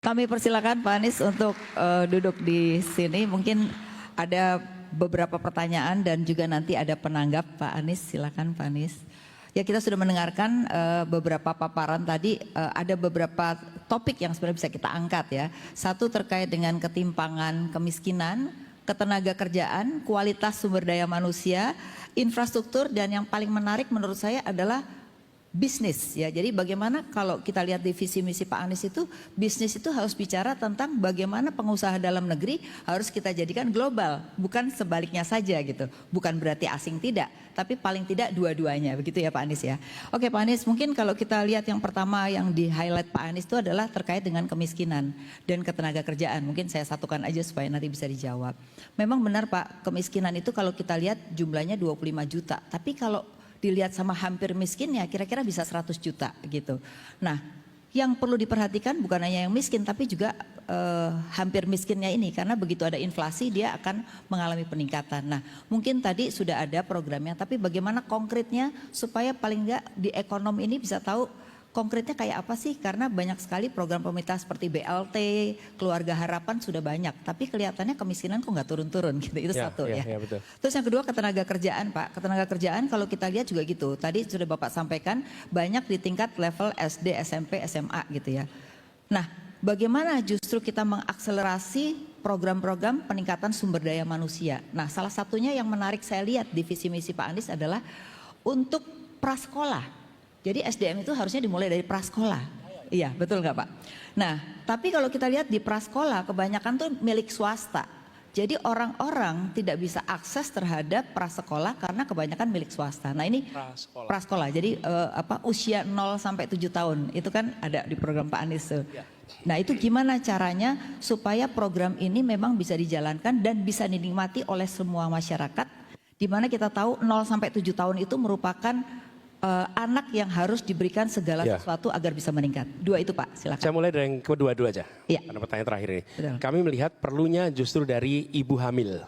Kami persilakan Pak Anies untuk duduk di sini. Mungkin ada beberapa pertanyaan dan juga nanti ada penanggap. Pak Anies, silakan Pak Anies. Ya, kita sudah mendengarkan beberapa paparan tadi, ada beberapa topik yang sebenarnya bisa kita angkat ya. Satu terkait dengan ketimpangan kemiskinan, ketenaga kerjaan, kualitas sumber daya manusia, infrastruktur, dan yang paling menarik menurut saya adalah bisnis ya. Jadi bagaimana kalau kita lihat di visi misi Pak Anies itu, bisnis itu harus bicara tentang bagaimana pengusaha dalam negeri harus kita jadikan global, bukan sebaliknya saja gitu. Bukan berarti asing tidak, tapi paling tidak dua-duanya, begitu ya Pak Anies ya. Oke Pak Anies, mungkin kalau kita lihat yang pertama yang di highlight Pak Anies itu adalah terkait dengan kemiskinan dan ketenaga kerjaan. Mungkin saya satukan aja supaya nanti bisa dijawab. Memang benar Pak, kemiskinan itu kalau kita lihat jumlahnya 25 juta, tapi kalau dilihat sama hampir miskinnya kira-kira bisa 100 juta gitu. Nah, yang perlu diperhatikan bukan hanya yang miskin tapi juga hampir miskinnya ini, karena begitu ada inflasi dia akan mengalami peningkatan. Nah, mungkin tadi sudah ada programnya, tapi bagaimana konkretnya supaya paling enggak di ekonomi ini bisa tahu konkretnya kayak apa sih? Karena banyak sekali program pemerintah seperti BLT, Keluarga Harapan sudah banyak, tapi kelihatannya kemiskinan kok nggak turun-turun gitu. Itu satu ya. Betul. Terus yang kedua ketenaga kerjaan Pak. Ketenaga kerjaan kalau kita lihat juga gitu. Tadi sudah Bapak sampaikan banyak di tingkat level SD, SMP, SMA gitu ya. Nah, bagaimana justru kita mengakselerasi program-program peningkatan sumber daya manusia. Nah, salah satunya yang menarik saya lihat di visi misi Pak Anies adalah untuk prasekolah. Jadi SDM itu harusnya dimulai dari prasekolah. Iya, betul nggak Pak? Nah, tapi kalau kita lihat di prasekolah kebanyakan tuh milik swasta. Jadi orang-orang tidak bisa akses terhadap prasekolah karena kebanyakan milik swasta. Nah ini prasekolah. Jadi usia 0 sampai 7 tahun itu kan ada di program Pak Anies. Nah itu gimana caranya supaya program ini memang bisa dijalankan dan bisa dinikmati oleh semua masyarakat. Di mana kita tahu 0 sampai 7 tahun itu merupakan anak yang harus diberikan segala sesuatu agar bisa meningkat. Dua itu Pak, silakan. Saya mulai dari yang kedua aja, karena pertanyaan terakhir ini. Betul. Kami melihat perlunya justru dari ibu hamil.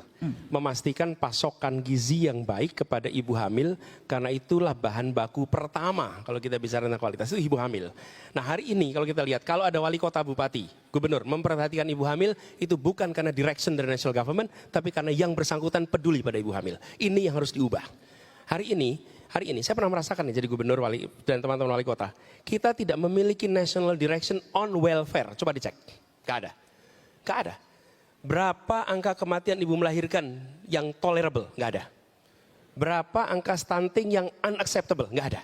Memastikan pasokan gizi yang baik kepada ibu hamil, karena itulah bahan baku pertama kalau kita bicara tentang kualitas, itu ibu hamil. Nah hari ini kalau kita lihat, kalau ada wali kota, bupati, gubernur memperhatikan ibu hamil, itu bukan karena direction dari national government, tapi karena yang bersangkutan peduli pada ibu hamil. Ini yang harus diubah. Hari ini saya pernah merasakan nih jadi gubernur wali dan teman-teman wali kota. Kita tidak memiliki national direction on welfare. Coba dicek. Gak ada. Berapa angka kematian ibu melahirkan yang tolerable? Gak ada. Berapa angka stunting yang unacceptable? Gak ada.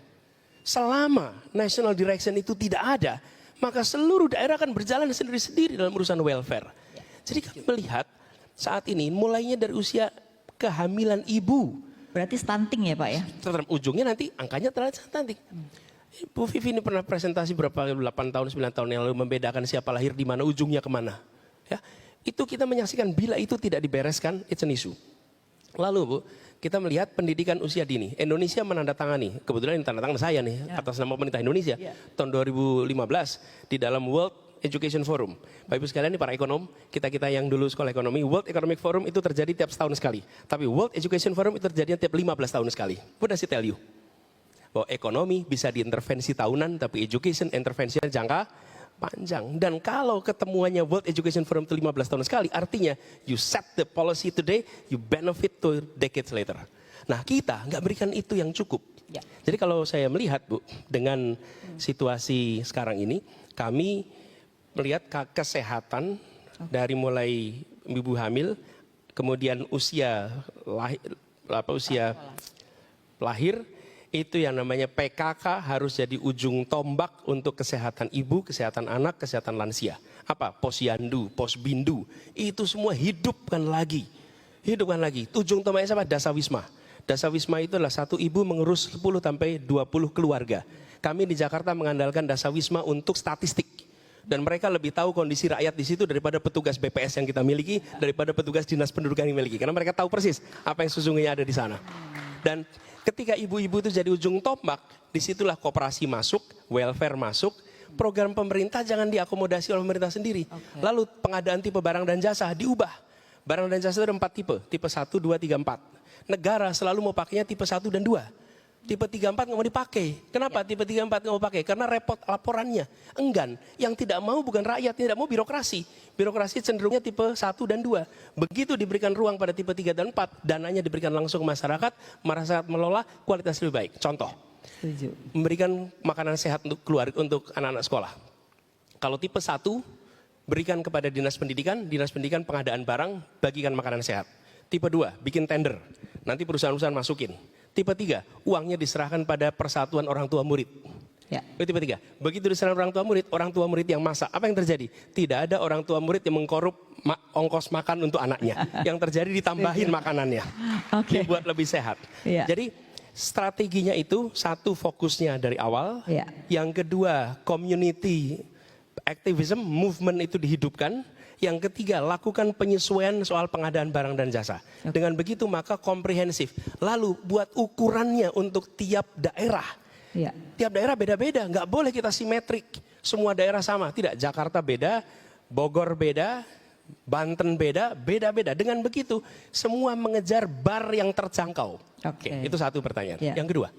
Selama national direction itu tidak ada, maka seluruh daerah akan berjalan sendiri-sendiri dalam urusan welfare. Jadi kami melihat saat ini mulainya dari usia kehamilan ibu. Berarti stunting ya Pak ya? Ujungnya nanti angkanya terlalu stunting. Bu Vivi ini pernah presentasi berapa 8 tahun 9 tahun yang lalu membedakan siapa lahir di mana, ujungnya kemana. Ya, itu kita menyaksikan bila itu tidak dibereskan, it's an issue. Lalu Bu, kita melihat pendidikan usia dini. Indonesia menandatangani, kebetulan ini tanda tangan saya nih, atas nama pemerintah Indonesia, tahun 2015 di dalam World Education Forum. Bapak Ibu sekalian, ini para ekonom, kita-kita yang dulu sekolah ekonomi, World Economic Forum itu terjadi tiap setahun sekali. Tapi World Education Forum itu terjadi tiap 15 tahun sekali. What does it tell you? Bahwa ekonomi bisa diintervensi tahunan, tapi education intervensinya jangka panjang. Dan kalau ketemuannya World Education Forum itu 15 tahun sekali, artinya you set the policy today, you benefit to decades later. Nah kita nggak berikan itu yang cukup. Jadi kalau saya melihat Bu, dengan situasi sekarang ini, kami melihat kesehatan dari mulai ibu hamil, kemudian usia lahir, itu yang namanya PKK harus jadi ujung tombak untuk kesehatan ibu, kesehatan anak, kesehatan lansia. Apa? Posyandu, posbindu, itu semua hidupkan lagi. Ujung tombaknya apa? Dasawisma. Dasawisma itu adalah satu ibu mengurus 10 sampai 20 keluarga. Kami di Jakarta mengandalkan Dasawisma untuk statistik. Dan mereka lebih tahu kondisi rakyat di situ daripada petugas BPS yang kita miliki, daripada petugas dinas pendudukan yang miliki. Karena mereka tahu persis apa yang sesungguhnya ada di sana. Dan ketika ibu-ibu itu jadi ujung tombak, disitulah koperasi masuk, welfare masuk, program pemerintah jangan diakomodasi oleh pemerintah sendiri. Lalu pengadaan tipe barang dan jasa diubah. Barang dan jasa itu ada 4 tipe 1, 2, 3, 4. Negara selalu mau pakainya tipe 1 dan 2. Tipe 34 nggak mau dipakai. Kenapa tipe 34 nggak mau pakai? Karena repot laporannya, enggan. Yang tidak mau bukan rakyat, tidak mau birokrasi. Birokrasi cenderungnya tipe 1 dan 2. Begitu diberikan ruang pada tipe 3 dan 4, dananya diberikan langsung ke masyarakat melola, kualitas lebih baik. Contoh, Setuju. memberikan makanan sehat untuk keluarga, untuk anak-anak sekolah. Kalau tipe 1, berikan kepada dinas pendidikan pengadaan barang, bagikan makanan sehat. Tipe 2, bikin tender, nanti perusahaan-perusahaan masukin. Tipe 3, uangnya diserahkan pada persatuan orang tua murid. Ya. Itu tipe 3. Begitu diserahkan orang tua murid yang masak, apa yang terjadi? Tidak ada orang tua murid yang mengkorup ongkos makan untuk anaknya. Yang terjadi ditambahin makanannya, dibuat lebih sehat. Ya. Jadi strateginya itu, satu, fokusnya dari awal. Ya. Yang kedua, community activism, movement itu dihidupkan. Yang ketiga, lakukan penyesuaian soal pengadaan barang dan jasa. Dengan begitu maka komprehensif. Lalu buat ukurannya untuk tiap daerah. Ya. Tiap daerah beda-beda, nggak boleh kita simetrik. Semua daerah sama, tidak. Jakarta beda, Bogor beda, Banten beda, beda-beda. Dengan begitu semua mengejar bar yang terjangkau. Oke. Itu satu pertanyaan. Ya. Yang kedua.